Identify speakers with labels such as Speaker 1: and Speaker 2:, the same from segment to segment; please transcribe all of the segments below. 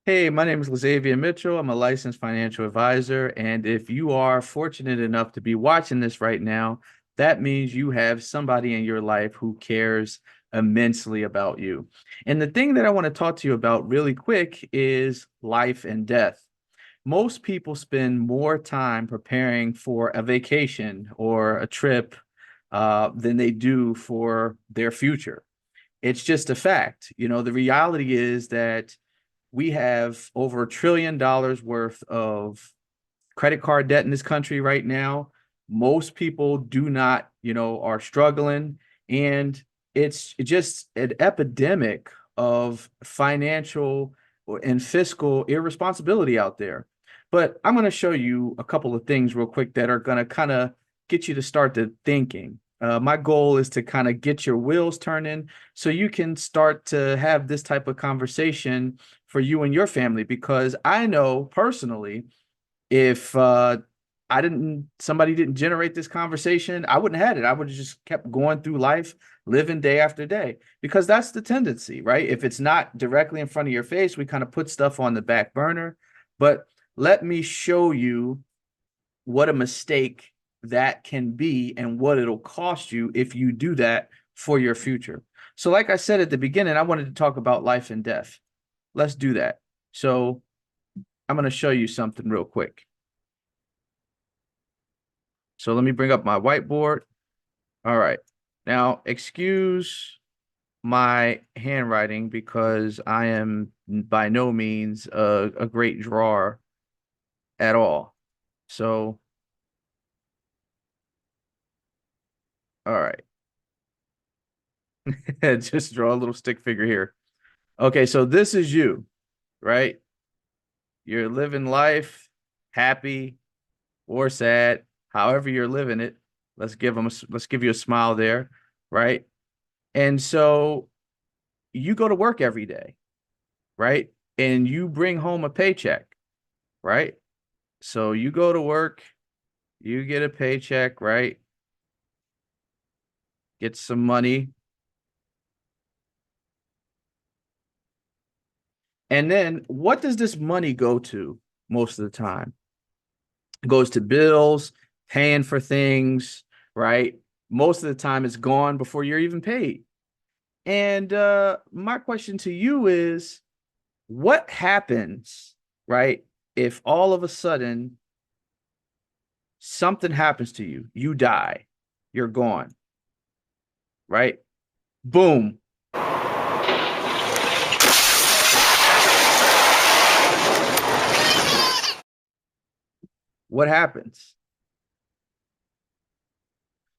Speaker 1: Hey, my name is 𝗲𝗵𝗵𝗹. I'm a licensed financial advisor. And if you are fortunate enough to be watching this right now, that means you have somebody in your life who cares immensely about you. And the thing that I want to talk to you about really quick is life and death. Most people spend more time preparing for a vacation or a trip than they do for their future. It's just a fact. The reality is that we have over $1 trillion worth of credit card debt in this country right now. Most people do not, are struggling. And it's just an epidemic of financial and fiscal irresponsibility out there. But I'm going to show you a couple of things real quick that are going to kind of get you to start to thinking. My goal is to kind of get your wheels turning so you can start to have this type of conversation for you and your family, because I know personally if somebody didn't generate this conversation, I wouldn't have had it. I would have just kept going through life, living day after day, because that's the tendency, right? If it's not directly in front of your face, we kind of put stuff on the back burner. But let me show you what a mistake that can be and what it'll cost you if you do that for your future. So, like I said at the beginning, I wanted to talk about life and death. Let's do that. So, I'm going to show you something real quick. So let me bring up my whiteboard. All right. Now, excuse my handwriting because I am by no means a great drawer at all. So, all right. Just draw a little stick figure here. Okay, so this is you, right? You're living life happy or sad, however you're living it. Let's give you a smile there, right? And so you go to work every day, right? And you bring home a paycheck, right? So you go to work, you get a paycheck, right? Get some money. And then what does this money go to most of the time? It goes to bills, paying for things, right? Most of the time it's gone before you're even paid. And my question to you is, what happens, right, if all of a sudden something happens to you, you die, you're gone, right? Boom. What happens?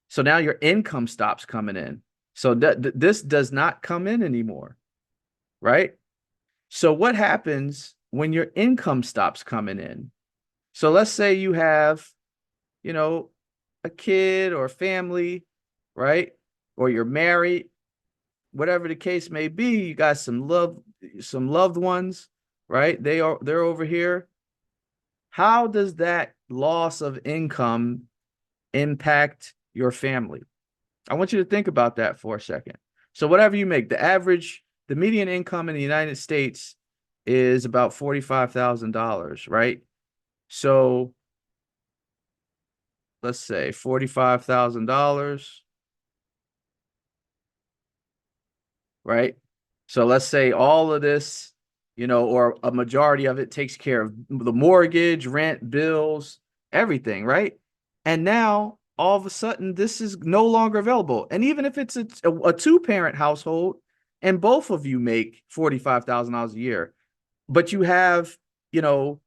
Speaker 1: So now your income stops coming in. So this does not come in anymore, right? So what happens when your income stops coming in? So let's say you have, you know, a kid or a family, right? Or you're married, whatever the case may be, you got some loved ones, right? They're over here. How does that loss of income impact your family? I want you to think about that for a second. So whatever you make, the median income in the United States is about $45,000, right? So let's say $45,000, right? So let's say all of this, or a majority of it takes care of the mortgage, rent, bills, everything, right? And now all of a sudden this is no longer available. And even if it's a two-parent household and both of you make $45,000 a year, but you have, you know,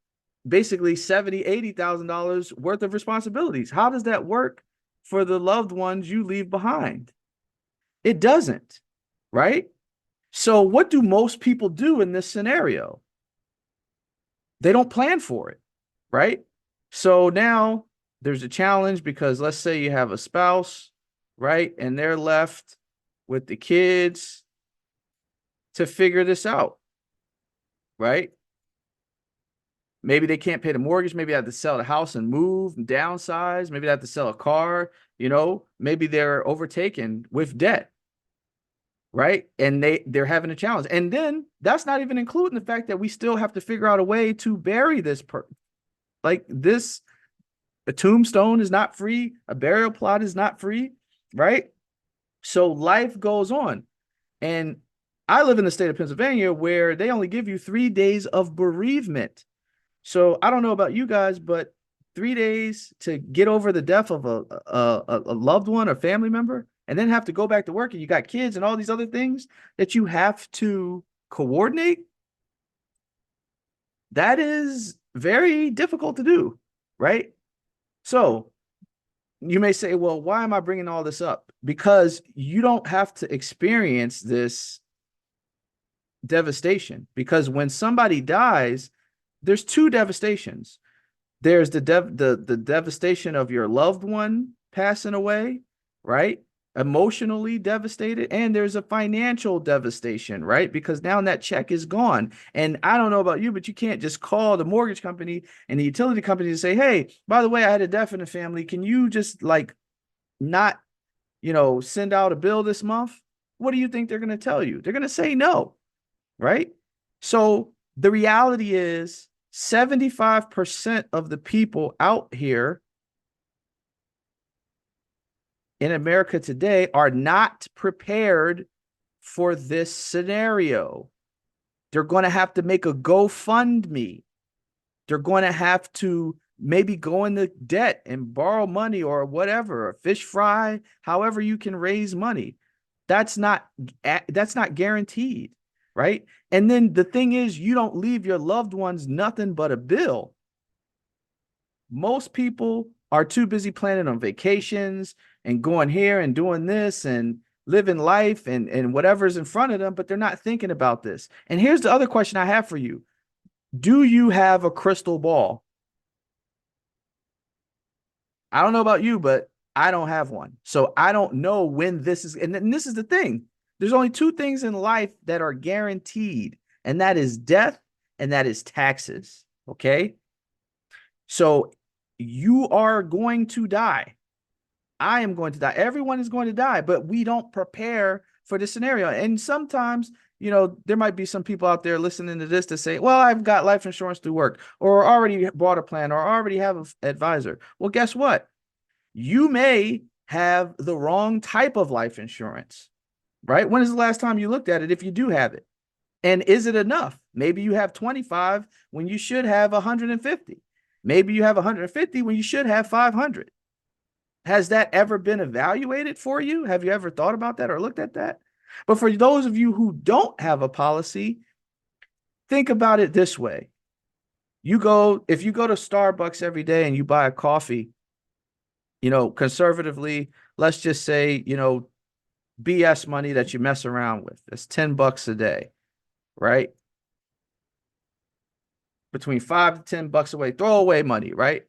Speaker 1: basically $70,000, $80,000 worth of responsibilities. How does that work for the loved ones you leave behind? It doesn't, right? So what do most people do in this scenario? They don't plan for it, right? So now there's a challenge because let's say you have a spouse, right? And they're left with the kids to figure this out, right? Maybe they can't pay the mortgage. Maybe they have to sell the house and move and downsize. Maybe they have to sell a car, maybe they're overtaken with debt. right? And they're having a challenge. And then that's not even including the fact that we still have to figure out a way to bury this like this. A tombstone is not free, a burial plot is not free, right? So life goes on. And I live in the state of Pennsylvania where they only give you 3 days of bereavement. So I don't know about you guys, but 3 days to get over the death of a loved one or family member, and then have to go back to work, and you got kids and all these other things that you have to coordinate. That is very difficult to do, right? So you may say, well, why am I bringing all this up? Because you don't have to experience this devastation. Because when somebody dies, there's two devastations. There's the devastation of your loved one passing away, right? Emotionally devastated, and there's a financial devastation, right? Because now that check is gone. And I don't know about you, but you can't just call the mortgage company and the utility company to say, hey, by the way, I had a death in the family. Can you just like not, send out a bill this month? What do you think they're going to tell you? They're going to say no, right? So the reality is 75% of the people out here in America today are not prepared for this scenario. They're going to have to make a GoFundMe. They're going to have to maybe go into debt and borrow money or whatever, a fish fry, however you can raise money. That's not guaranteed, right? And then the thing is, you don't leave your loved ones nothing but a bill. Most people are too busy planning on vacations and going here and doing this and living life and whatever's in front of them, but they're not thinking about this. And here's the other question I have for you. Do you have a crystal ball? I don't know about you, but I don't have one. So I don't know when this is. And this is the thing. There's only two things in life that are guaranteed, and that is death and that is taxes. Okay. So you are going to die. I am going to die. Everyone is going to die, but we don't prepare for this scenario. And sometimes, there might be some people out there listening to this to say, well, I've got life insurance through work, or already bought a plan, or already have an advisor. Well, guess what? You may have the wrong type of life insurance, right? When is the last time you looked at it if you do have it? And is it enough? Maybe you have 25 when you should have 150. Maybe you have 150 when you should have 500. Has that ever been evaluated for you? Have you ever thought about that or looked at that? But for those of you who don't have a policy, think about it this way. If you go to Starbucks every day and you buy a coffee, conservatively, let's just say, BS money that you mess around with. It's $10 a day, right? Between $5 to $10 away, throw away money, right?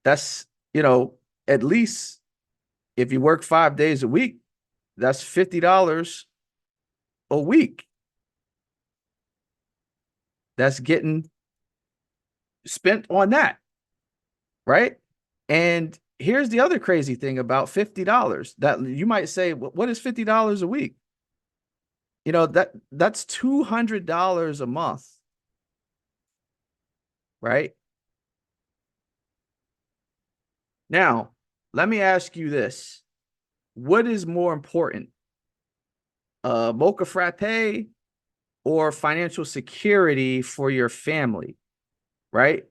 Speaker 1: That's, at least if you work 5 days a week, that's $50 a week. That's getting spent on that, right? And here's the other crazy thing about $50 that you might say, what is $50 a week? That's $200 a month, right? Now, let me ask you this. What is more important, mocha frappe or financial security for your family, right?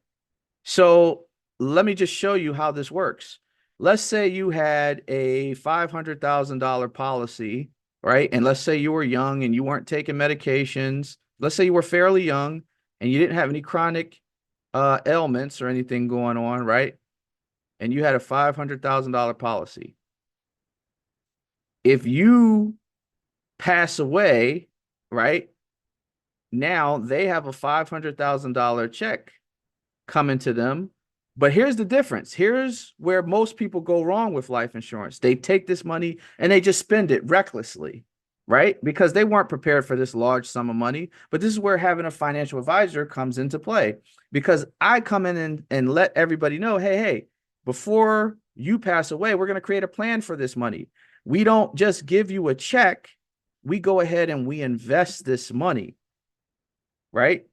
Speaker 1: So let me just show you how this works. Let's say you had a $500,000 policy, right? And let's say you were young and you weren't taking medications. Let's say you were fairly young and you didn't have any chronic ailments or anything going on, right? And you had a $500,000 policy. If you pass away, right, now they have a $500,000 check coming to them. But here's the difference. Here's where most people go wrong with life insurance. They take this money and they just spend it recklessly, right? Because they weren't prepared for this large sum of money. But this is where having a financial advisor comes into play, because I come in and let everybody know, hey, before you pass away, we're going to create a plan for this money. We don't just give you a check. We go ahead and we invest this money, right?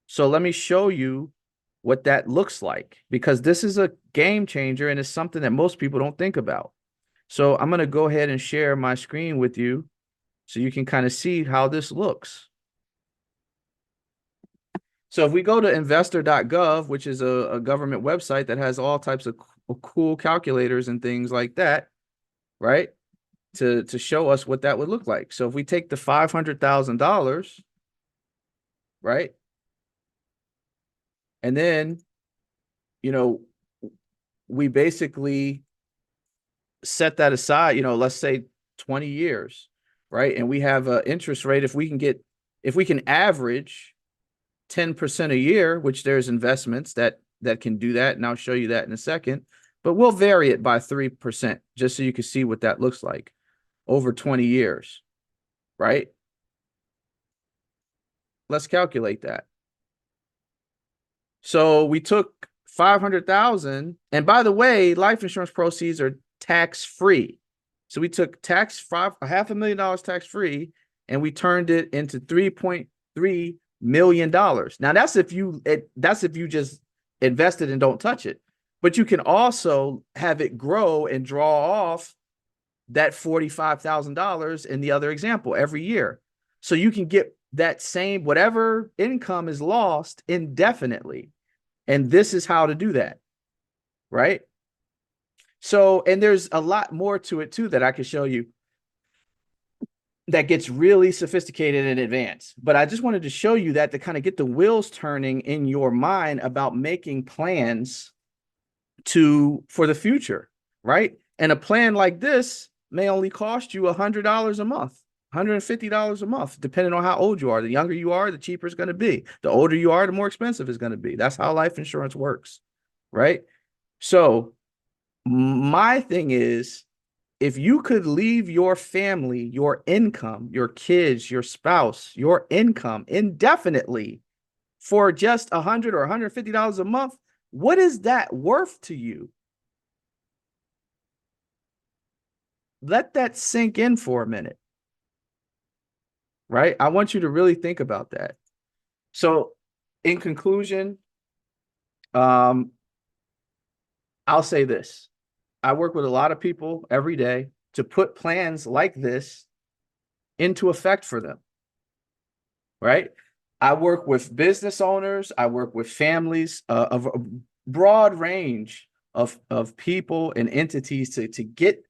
Speaker 1: So let me show you what that looks like, because this is a game changer and it's something that most people don't think about. So I'm going to go ahead and share my screen with you so you can kind of see how this looks. So if we go to investor.gov, which is a government website that has all types of cool calculators and things like that, right? To show us what that would look like. So if we take the $500,000, right? And then, you know, we basically set that aside, you know, let's say 20 years, right? And we have an interest rate. If we can average 10% a year, which there's investments that can do that. And I'll show you that in a second, but we'll vary it by 3% just so you can see what that looks like over 20 years, right? Let's calculate that. So we took 500,000, and by the way, life insurance proceeds are tax-free. So we took $500,000 tax-free, and we turned it into $3.3 million. Now that's if you just invested and don't touch it. But you can also have it grow and draw off that $45,000 in the other example every year. So you can get that same, whatever income is lost indefinitely. And this is how to do that, right? So, and there's a lot more to it too that I can show you that gets really sophisticated and advanced. But I just wanted to show you that to kind of get the wheels turning in your mind about making plans for the future, right? And a plan like this may only cost you $100 a month, $150 a month, depending on how old you are. The younger you are, the cheaper it's going to be. The older you are, the more expensive it's going to be. That's how life insurance works, right? So my thing is, if you could leave your family, your income, your kids, your spouse, your income indefinitely for just $100 or $150 a month, what is that worth to you? Let that sink in for a minute, right? I want you to really think about that. So in conclusion, I'll say this. I work with a lot of people every day to put plans like this into effect for them, right? I work with business owners. I work with families of a broad range of people and entities to get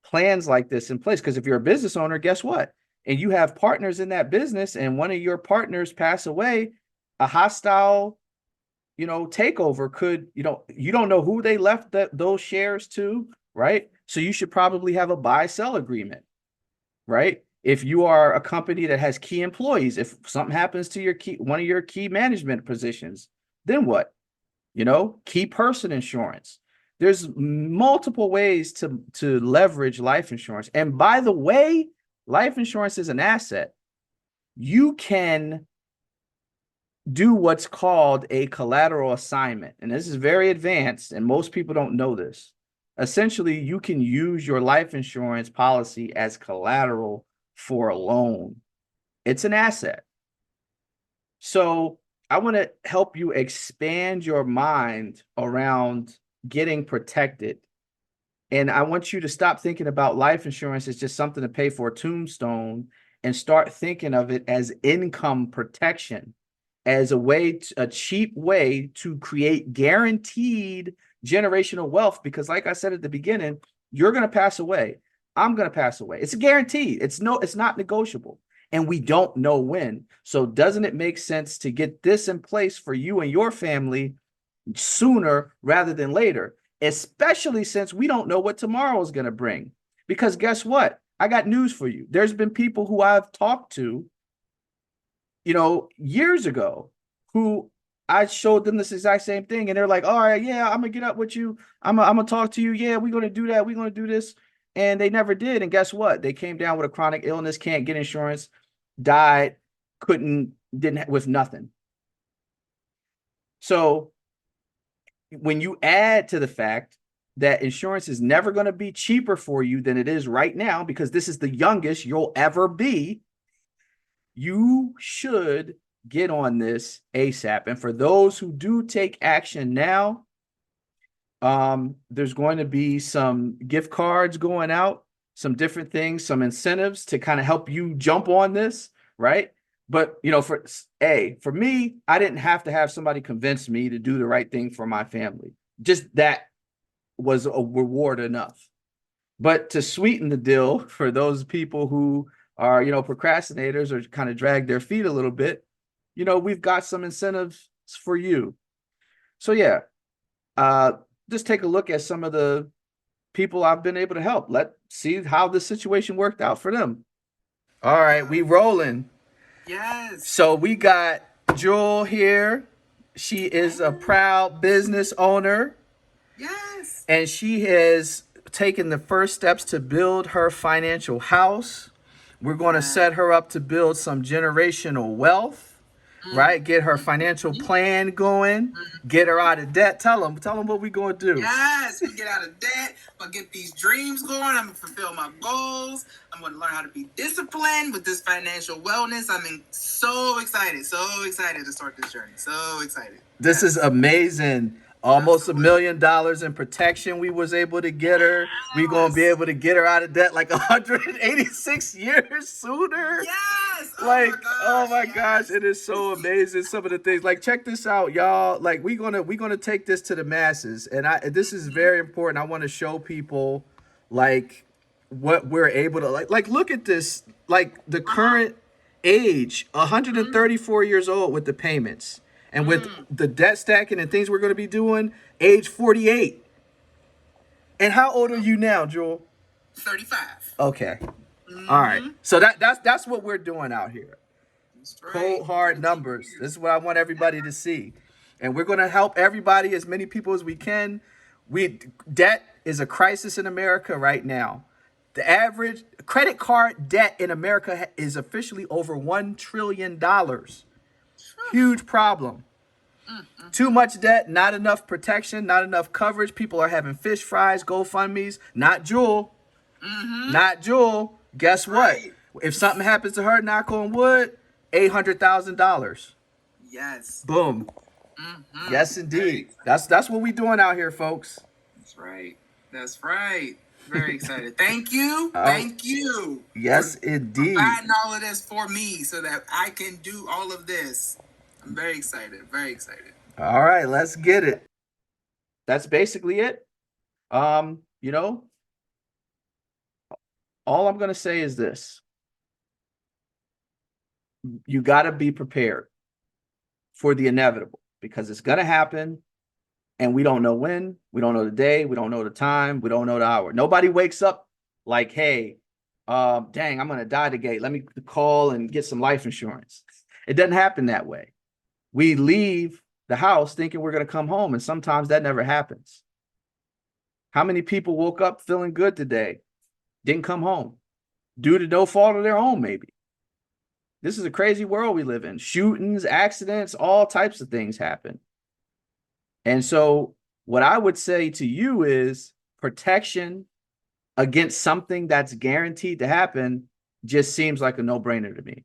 Speaker 1: plans like this in place. Because if you're a business owner, guess what? And you have partners in that business, and one of your partners pass away, a hostile, takeover could, you don't know who they left those shares to, right? So you should probably have a buy-sell agreement, right? If you are a company that has key employees, if something happens to one of your key management positions, then what? Key person insurance. There's multiple ways to leverage life insurance. And by the way, life insurance is an asset. You can do what's called a collateral assignment. And this is very advanced, and most people don't know this. Essentially, you can use your life insurance policy as collateral for a loan. It's an asset. So I want to help you expand your mind around getting protected. And I want you to stop thinking about life insurance as just something to pay for a tombstone, and start thinking of it as income protection, as a cheap way to create guaranteed generational wealth. Because like I said at the beginning, you're going to pass away. I'm going to pass away. It's a guarantee. It's not negotiable. And we don't know when. So doesn't it make sense to get this in place for you and your family sooner rather than later? Especially since we don't know what tomorrow is going to bring. Because guess what? I got news for you. There's been people who I've talked to, years ago, who I showed them this exact same thing. And they're like, all right, yeah, I'm going to get up with you. I'm going to talk to you. Yeah, we're going to do that. We're going to do this. And they never did. And guess what? They came down with a chronic illness, can't get insurance, died, with nothing. So when you add to the fact that insurance is never going to be cheaper for you than it is right now, because this is the youngest you'll ever be, you should get on this ASAP. And for those who do take action now, there's going to be some gift cards going out, some different things, some incentives to kind of help you jump on this, right? But, you know, for me, I didn't have to have somebody convince me to do the right thing for my family. Just that was a reward enough. But to sweeten the deal for those people who are, you know, procrastinators or kind of drag their feet a little bit, you know, we've got some incentives for you. So yeah, just take a look at some of the people I've been able to help. Let's see how this situation worked out for them. All right, we rolling.
Speaker 2: Yes.
Speaker 1: So we got Jewel here. She is a proud business owner.
Speaker 2: Yes.
Speaker 1: And she has taken the first steps to build her financial house. We're going to set her up to build some generational wealth, right? Get her financial plan going, get her out of debt. Tell them what we're going to do.
Speaker 2: Yes, we get out of debt. I'm going to get these dreams going. I'm going to fulfill my goals. I'm going to learn how to be disciplined with this financial wellness. I'm so excited to start this journey. So excited.
Speaker 1: This is amazing. Almost $1 million in protection we was able to get her. We're going to be able to get her out of debt like 186 years sooner.
Speaker 2: Yes.
Speaker 1: Oh my gosh. It is so amazing. Some of the things, like, check this out, y'all. Like, we're gonna take this to the masses. And this is very important. I want to show people like what we're able to like look at this, like the current age, 134 years old with the payments. And with the debt stacking and things we're going to be doing, age 48. And how old are you now, Jewel?
Speaker 2: 35.
Speaker 1: Okay. All right. So that's what we're doing out here.
Speaker 2: That's right.
Speaker 1: Cold, hard numbers. This is what I want everybody to see. And we're going to help everybody, as many people as we can. Debt is a crisis in America right now. The average credit card debt in America is officially over $1 trillion. Huge problem. Too much debt, not enough protection, not enough coverage. People are having fish fries, GoFundMe's. Not Jewel. Not Jewel. Guess what? If something happens to her, knock on wood, $800,000.
Speaker 2: Yes.
Speaker 1: Boom. Yes, indeed. That's what we doing out here, folks.
Speaker 2: That's right. That's right. Very excited. Thank you. Thank you.
Speaker 1: Yes, indeed.
Speaker 2: Providing all of this for me so that I can do all of this. I'm very excited. Very excited.
Speaker 1: All right, let's get it. That's basically it. You know, all I'm going to say is this. You got to be prepared for the inevitable, because it's going to happen. And we don't know when, we don't know the day, we don't know the time, we don't know the hour. Nobody wakes up like, hey, dang, I'm going to die today. Let me call and get some life insurance. It doesn't happen that way. We leave the house thinking we're going to come home, and sometimes that never happens. How many people woke up feeling good today, didn't come home due to no fault of their own, maybe? This is a crazy world we live in. Shootings, accidents, all types of things happen. And so what I would say to you is protection against something that's guaranteed to happen just seems like a no-brainer to me.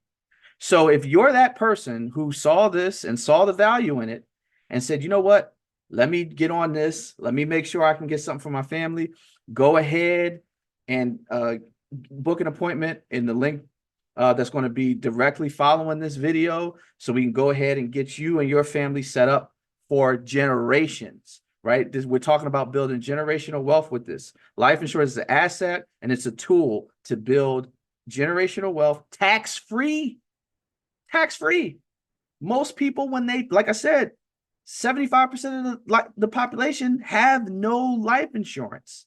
Speaker 1: So if you're that person who saw this and saw the value in it and said, you know what, let me get on this, let me make sure I can get something for my family, go ahead and book an appointment in the link that's going to be directly following this video, so we can go ahead and get you and your family set up for generations, right? We're talking about building generational wealth with this. Life insurance is an asset, and it's a tool to build generational wealth tax-free. Tax-free. Most people, when they, like I said, 75% of the population have no life insurance.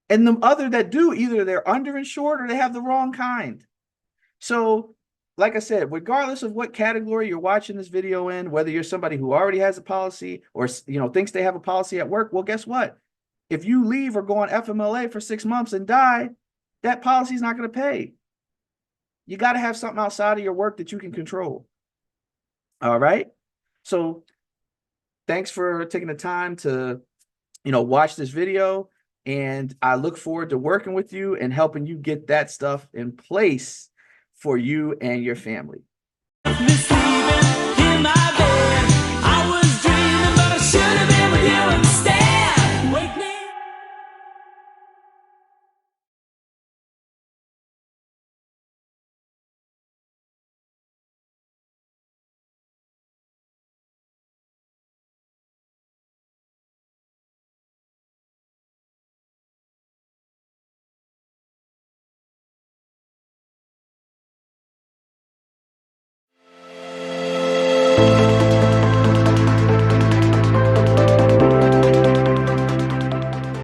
Speaker 1: And the other that do, either they're underinsured or they have the wrong kind. So, like I said, regardless of what category you're watching this video in, whether you're somebody who already has a policy or, you know, thinks they have a policy at work, well, guess what? If you leave or go on FMLA for 6 months and die, that policy is not going to pay. You got to have something outside of your work that you can control. All right. So thanks for taking the time to watch this video, and I look forward to working with you and helping you get that stuff in place for you and your family.